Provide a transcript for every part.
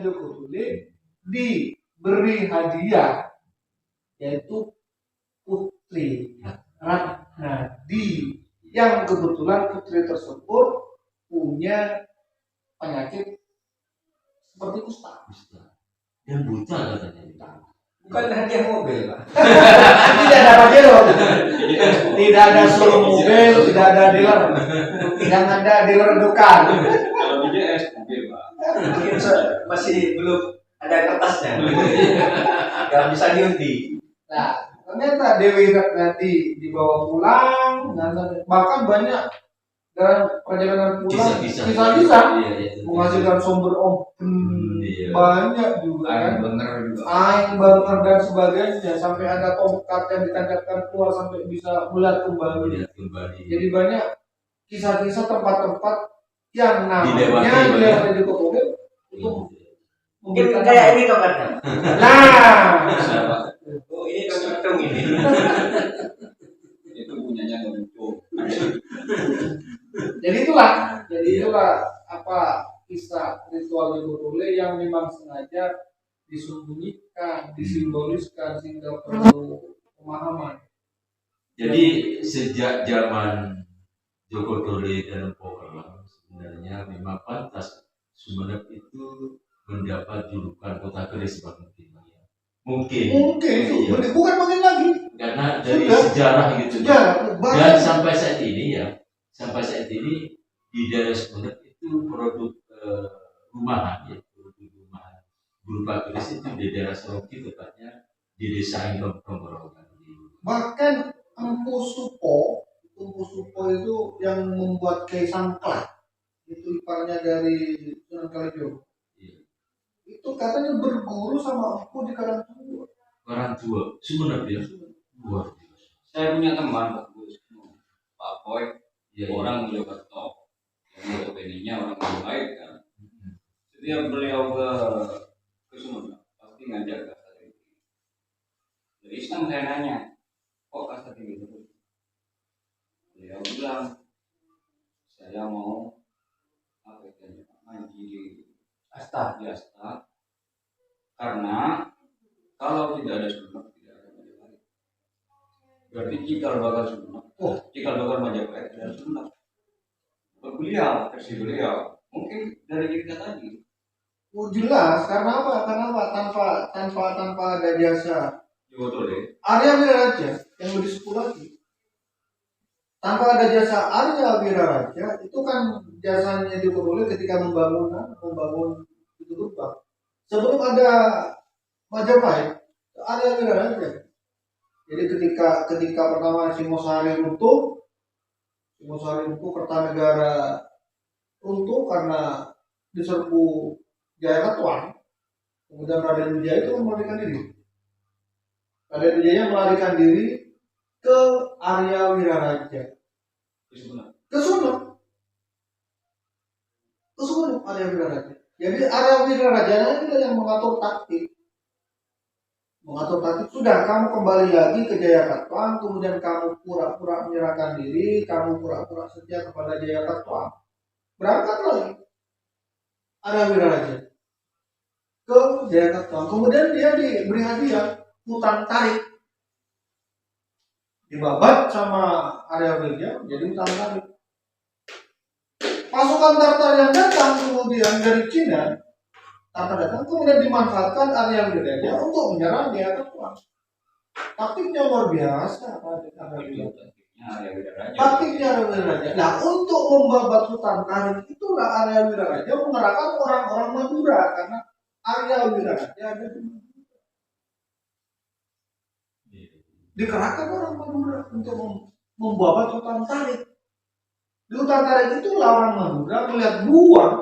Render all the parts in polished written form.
Joko Tule diberi hadiah yaitu Putri Ratna yang kebetulan putri tersebut punya penyakit seperti kusta dan buta katanya. Bukan hadiah mobil, Pak. Tidak ada pajero, tidak ada showroom mobil, tidak ada dealer, yang ada dealer dukan. Kalau BJS mobil, Pak. Mungkin masih belum ada kertasnya. Gak bisa diundi. Nah, ternyata Dewi Ratnati dibawa pulang, bahkan banyak dalam perjalanan pulang kisah-kisah menghasilkan sumber banyak juga kan, aing bener dan sebagainya, sampai ada tongkat yang ditancapkan keluar sampai bisa bulat kembali. Jadi banyak kisah-kisah tempat-tempat yang namanya dilihat di Joko Tule untuk mungkin kayak ini tongkatnya. Nah, oh ini tongkat ini. Itu punyanya Nunjuk. Jadi itulah apa kisah ritual Joko Tule yang memang sengaja disembunyikan, disimboliskan sehingga perlu pemahaman. Jadi sejak zaman Joko Tule dan Pokerlang sebenarnya memang pantas Sumeneb itu mendapat julukan kota keris mungkin bukan makin lagi karena dari sejarah gitu dan sampai saat ini di daerah Sumeneb itu produk rumahan berupa keris itu di daerah Soroki, tepatnya di desa Ingkong-Tonggorongan. Bahkan Empu Supo itu yang membuat Kaisang Kelak, itu iparnya dari Sunan Kalijogo. Itu katanya berguru sama Empu di Karangtua Sumeneb ya. Luar biasa. Saya punya teman Pak Boy, orang Mojokerto, yang notabene-nya orang baik kan. Setiap beliau ke Sumeneb pasti ngajak kasta tinggi. Jadi Islam saya nanya, kok kasta tinggi terus? Beliau bilang, saya mau ngaji di Asta, karena kalau tidak ada Sumeneb tidak ada Majapahit. Berarti cikal bakal Sumeneb, cikal bakal Majapahit tidak ada Sumeneb. Versi beliau, mungkin dari kita tadi. Jelas, karena apa? Tanpa ada jasa Joko Tule, Arya Wiraraja yang lebih sepuluh lagi. Tanpa ada jasa Arya Wiraraja, itu kan jasanya Joko Tule ketika membangun itu gerbang. Sebelum ada Majapahit, Arya Wiraraja. Jadi ketika pertama Singosari runtuh, Kertanegara runtuh karena diserbu Jaya Katuang. Kemudian Raden Wijaya itu melarikan diri. Raden Wijaya melarikan diri ke Arya Wiraraja. Ke Sumeneb Arya Wiraraja. Jadi Arya Wiraraja itu yang mengatur taktik. Sudah, kamu kembali lagi ke Jaya Katuang, kemudian kamu pura-pura menyerahkan diri, kamu pura-pura setia kepada Jaya Katuang. Berangkat lagi Arya Wiraraja ke Jaya Katuang. Kemudian dia diberi hadiah hutan tarik, dibabat sama Arya Wiraraja jadi hutan tarik. Pasukan Tartar yang datang kemudian dari Cina, kemudian dimanfaatkan Arya Wiraraja untuk menyerang Jaya Katuang. Taktiknya luar biasa, taktiknya Arya Wiraraja. Nah, untuk membabat hutan tarik itulah Arya Wiraraja mengerahkan orang-orang Madura, karena Arya Wiraraja ada di Madura. Dikerahkan orang Madura untuk membabat hutan tarik. Di hutan tarik itulah orang Madura melihat buah,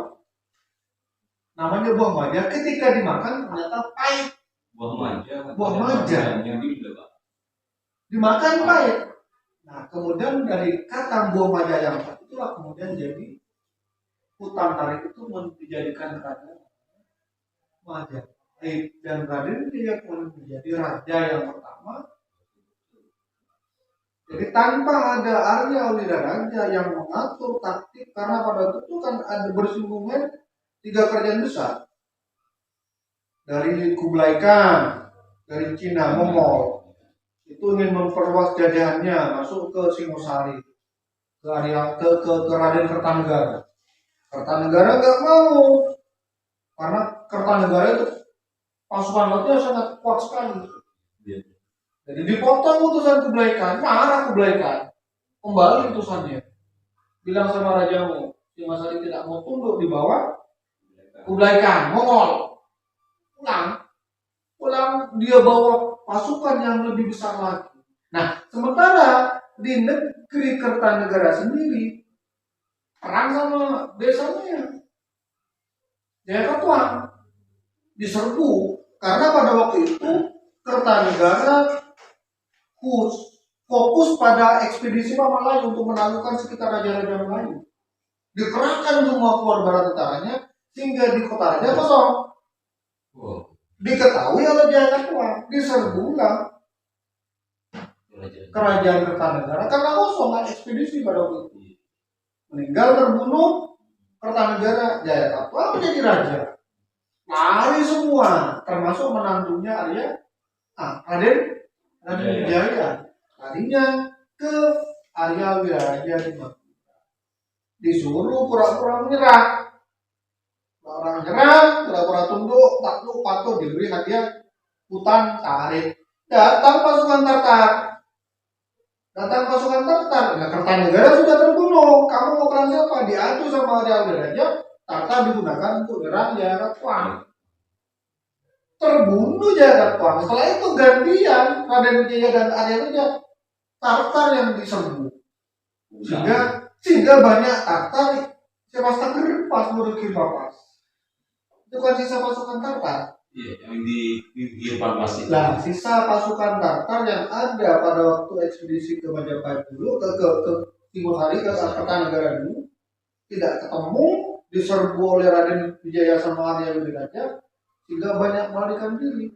namanya buah maja, ketika dimakan ternyata pahit. Buah maja dimakan pahit. Nah, kemudian dari kata buah maja yang pahit itulah kemudian jadi hutan tarik itu dijadikan raja Majapahit, dan Raden dia pun menjadi raja yang pertama. Jadi tanpa ada Arya Wiraraja yang mengatur taktik, karena pada waktu itu kan ada bersinggungan 3 kerajaan besar, dari Kublai Khan, dari Cina, Mongol, itu ingin memperluas jajahannya masuk ke Singosari, ke area ke Raden Kertanegara. Kertanegara nggak mau, karena Kertanegara itu pasukan lautnya sangat kuat sekali. Jadi dipotong utusan Kublai Khan, marah Kublai Khan, kembali utusannya, bilang sama rajamu, Singosari tidak mau tunduk di bawah Kublai Khan, Mongol. Pulang dia bawa pasukan yang lebih besar lagi. Nah, sementara di negeri Kertanegara sendiri perang sama desanya Jayakatwang diserbu karena pada waktu itu Kertanegara fokus pada ekspedisi Melayu untuk menaklukkan sekitar raja-raja Melayu. Dikerahkan semua keluarga tentaranya sehingga di kota Raja kosong. Diketahui oleh Jayakatwang, diserbulah kerajaan Kertanegara karena kosong, nggak ekspedisi pada waktu itu. Meninggal terbunuh Kertanegara, Jayakatwang menjadi raja. Lari semua, termasuk menantunya Raden Wijaya. Larinya ke area wilayah di Madura. Disuruh pura-pura menyerah. Orang nyerah, pura-pura tunduk, takluk, patuh, diberi hadiah hutan sawit. Datang pasukan Tartar. Nah, Kertanegara sudah terbunuh. Kamu mau perang siapa? Diadu sama raja. Tartar digunakan untuk menyerang Jayakatwang. Terbunuh Jayakatwang. Setelah itu gantian Raden Wijaya dan Arya Wijaya. Tartar yang diserbu. Sehingga banyak Tartar Sevastagar pas murid Papas. Itu kan sisa pasukan Tartar. Iya, yang di pinggir Pampas itu. Nah, sisa pasukan Tartar yang ada pada waktu ekspedisi ke Majapahit dulu, ke Singosari, ke Kertanegara dulu, tidak ketemu, diserbu oleh Raden Wijaya sama Arya Wijaya, sehingga banyak melarikan diri.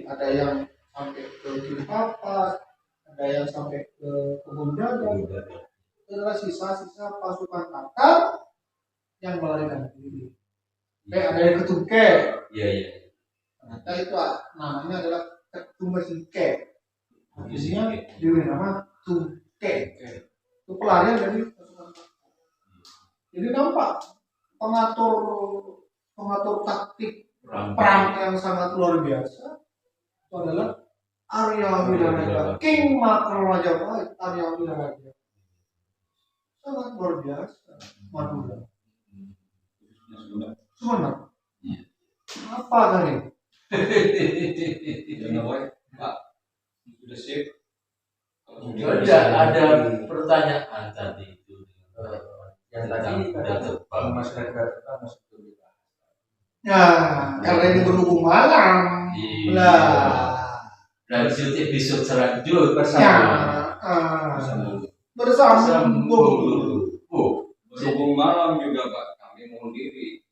Ada yang sampai ke Papas, ada yang sampai ke Kebun Dagang. Itu adalah sisa-sisa pasukan Tartar yang melarikan diri. Ada yang ke Tungke. Iya. Ternyata itu namanya adalah Ketumesike. Isinya diberi nama Tungke. Itu pelarian dari pasukan Tartar. Jadi nampak pengatur taktik perang yang sangat luar biasa. Itu adalah Arya Wiraraja, King Makar Majapahit, Arya Wiraraja. Sangat luar biasa. Madura. Sumenep. Apa tadi? Pak, sudah sip. Ada pertanyaan tadi itu. Yang tadi terbang. masyarakat kita masuk ke Ya, karena ini berhubung malam. Iya. Lah. Lanjut episode selanjutnya bersambung. Berhubung malam juga Pak, kami mohon diri.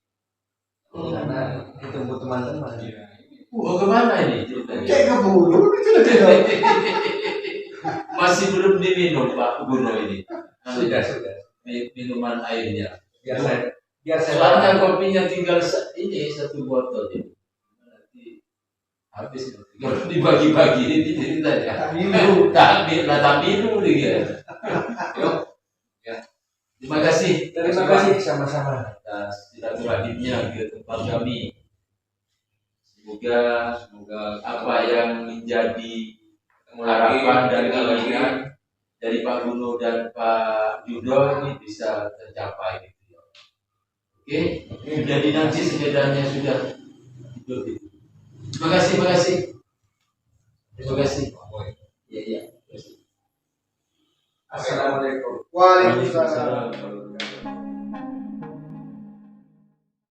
karena ditunggu teman-teman. Kemana ini ceritanya? Kayak keburu. Masih belum diminum Pak Guru ini. Sudah. Minuman airnya. Biar saya Soalnya kopinya tinggal ini satu botol ini. Nanti habis kalau dibagi-bagi ini ceritanya. Tak minum dia. Terima kasih. terima kasih sama-sama. Atas silaturahimnya ke tempat kami. Semoga apa yang menjadi harapan dan keinginan dari Pak Guno dan Pak Yudo ini bisa tercapai. Oke, jadi nanti sepedanya sudah hidup. Terima kasih. Iya. Assalamualaikum. Waalaikumsalam.